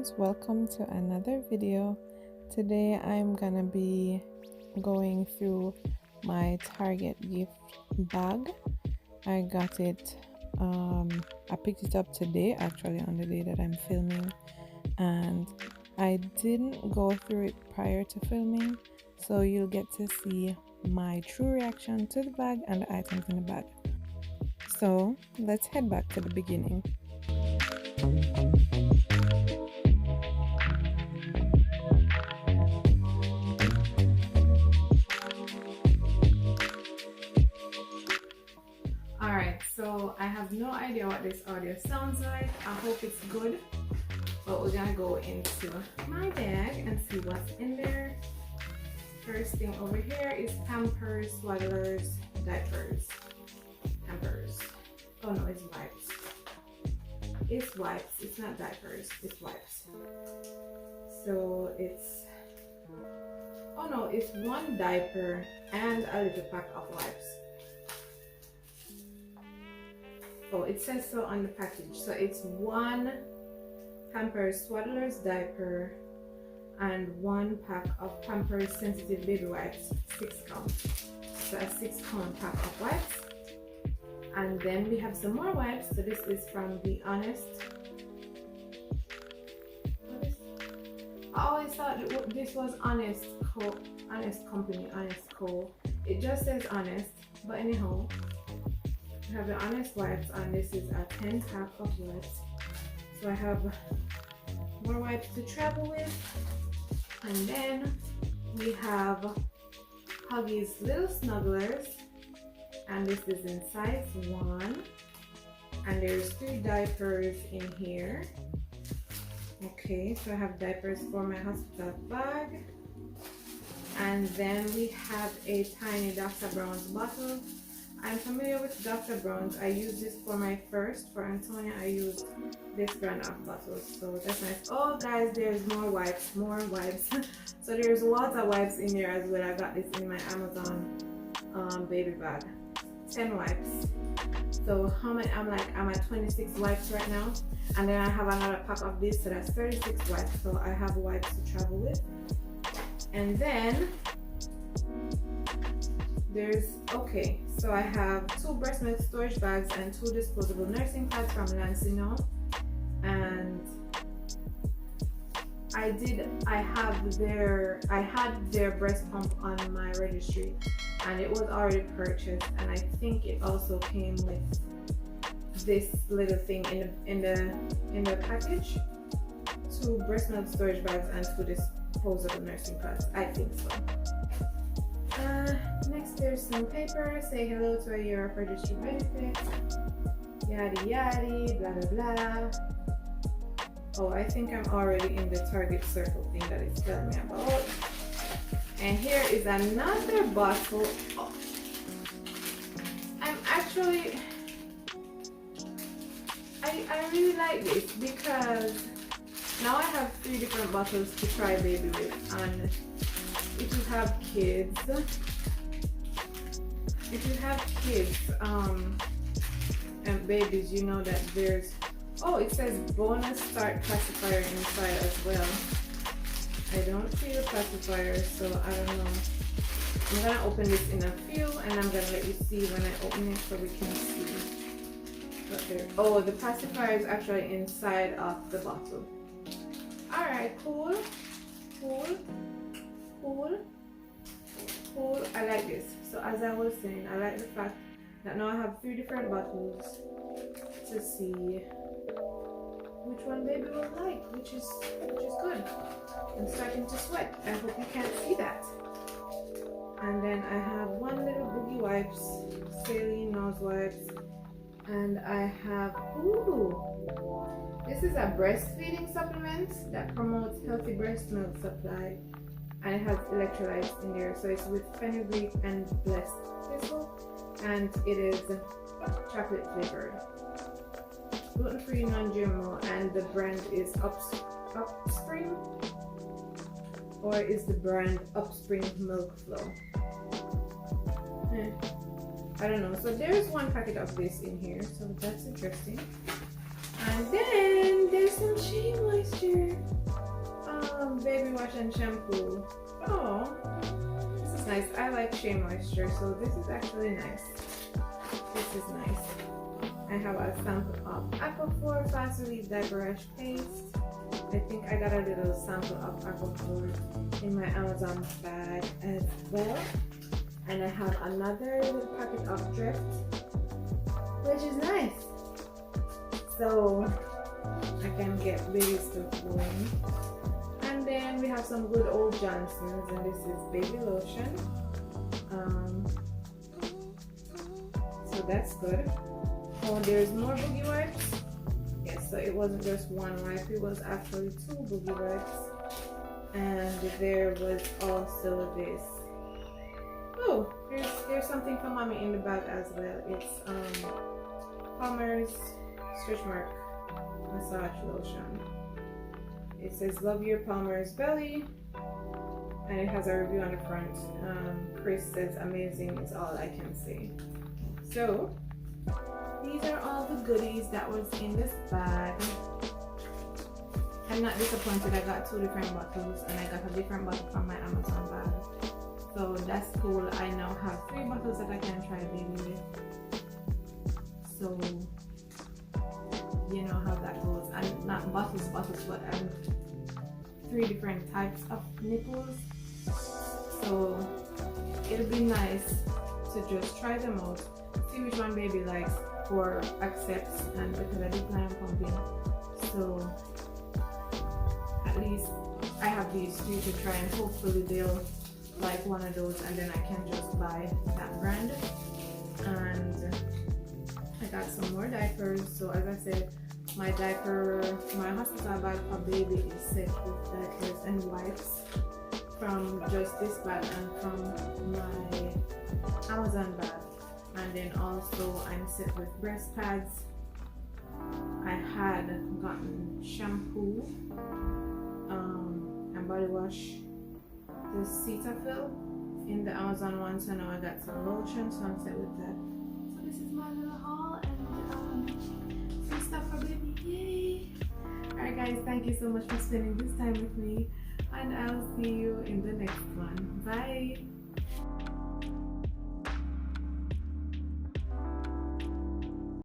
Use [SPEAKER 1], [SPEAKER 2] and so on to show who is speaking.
[SPEAKER 1] guys, welcome to another video. Today I'm gonna be going through my Target gift bag. I got it, I picked it up today, actually on the day that I'm filming, and I didn't go through it prior to filming, so you'll get to see my true reaction to the bag and the items in the bag. So let's head back to the beginning. Alright, so I have no idea what this audio sounds like. I hope it's good. But we're gonna go into my bag and see what's in there. First thing over here is Pampers, Snugglers, diapers. Pampers. Oh no, it's wipes. It's wipes. It's not diapers. It's wipes. So it's... oh no, it's one diaper and a little pack of wipes. Oh, it says so on the package. So it's one Pampers Swaddlers diaper and one pack of Pampers Sensitive Baby Wipes, 6 count. So a 6 count pack of wipes. And then we have some more wipes. So this is from the Honest. I always thought this was Honest Company, Honest Co. It just says Honest, but anyhow, we have the Honest wipes, and this is a 10 pack of wipes. So I have more wipes to travel with, and then we have Huggies Little Snugglers, and this is in size 1, and there's 3 diapers in here. Okay, so I have diapers for my hospital bag, and then we have a tiny Dr. Brown's bottle. I'm familiar with Dr. Brown's. I used this for my first. For Antonia, I used this brand of bottles, so that's nice. Oh guys, there's more wipes, so there's lots of wipes in there as well. I got this in my Amazon baby bag. 10 wipes. So how many? I'm at 26 wipes right now, and then I have another pack of this, so that's 36 wipes. So I have wipes to travel with. And then there's, okay, so I have 2 breast milk storage bags and 2 disposable nursing pads from Lancino, and I had their breast pump on my registry, and it was already purchased, and I think it also came with this little thing in the package. 2 breast milk storage bags and 2 disposable nursing pads. I think so. Next there's some paper. Say hello to a year of registry benefits. Yadi yadi, blah blah blah. Oh, I think I'm already in the Target circle thing that it's telling me about. And here is another bottle. Oh. I'm actually, I really like this because now I have 3 different bottles to try baby with, and if you have kids, and babies, you know that there's, oh, it says bonus start pacifier inside as well. I don't see the pacifier, so I don't know. I'm gonna open this in a few, and I'm gonna let you see when I open it so we can see what there. Oh, the pacifier is actually inside of the bottle. Alright, cool. I like this. So as I was saying, I like the fact that now I have 3 different bottles to see which one baby will like, which is good. I'm starting to sweat. I hope you can't see that. And then I have 1 little boogie wipes, saline nose wipes, and I have, ooh, this is a breastfeeding supplement that promotes healthy breast milk supply, and it has electrolytes in there. So it's with fenugreek and blessed thistle, and it is chocolate flavored, gluten-free, non-GMO, and the brand is Upspring, or is the brand Upspring Milk Flow. I don't know. So there's 1 packet of this in here, so that's interesting. And then there's some shea moisture. Baby wash and shampoo. Oh, this is nice. I like shea moisture, so this is actually nice. This is nice. I have a sample of Aquaphor Fast Relief Diaper Rash Paste. I think I got a little sample of Aquaphor in my Amazon bag as well. And I have another little packet of Drift, which is nice. So I can get baby stuff going. And then we have some good old Johnson's, and this is baby lotion. So that's good. Oh, there's more boogie wipes. Yes, so it wasn't just one wipe, it was actually 2 boogie wipes. And there was also this. Oh, there's something for mommy in the bag as well. It's Palmer's Stretch Mark Massage Lotion. It says love your Palmer's belly, and it has a review on the front. Chris says amazing is all I can say. So these are all the goodies that was in this bag. I'm not disappointed. I got 2 different bottles, and I got a different bottle from my Amazon bag. So that's cool. I now have 3 bottles that I can try baby with. So you know how that goes. And not bottles, but 3 different types of nipples. So it'll be nice to just try them out, see which one baby likes or accepts, and because I do plan on pumping, so at least I have these 3 to try, and hopefully they'll like one of those, and then I can just buy that brand. And I got some more diapers. So as I said, my hospital bag for baby is set with diapers and wipes from just this bag and from my Amazon bag. And then also I'm set with breast pads. I had gotten shampoo and body wash, the Cetaphil in the Amazon one, so now I got some lotion, so I'm set with that. So this is my little haul and some stuff for baby. Yay! Alright guys, thank you so much for spending this time with me, and I'll see you in the next one. Bye!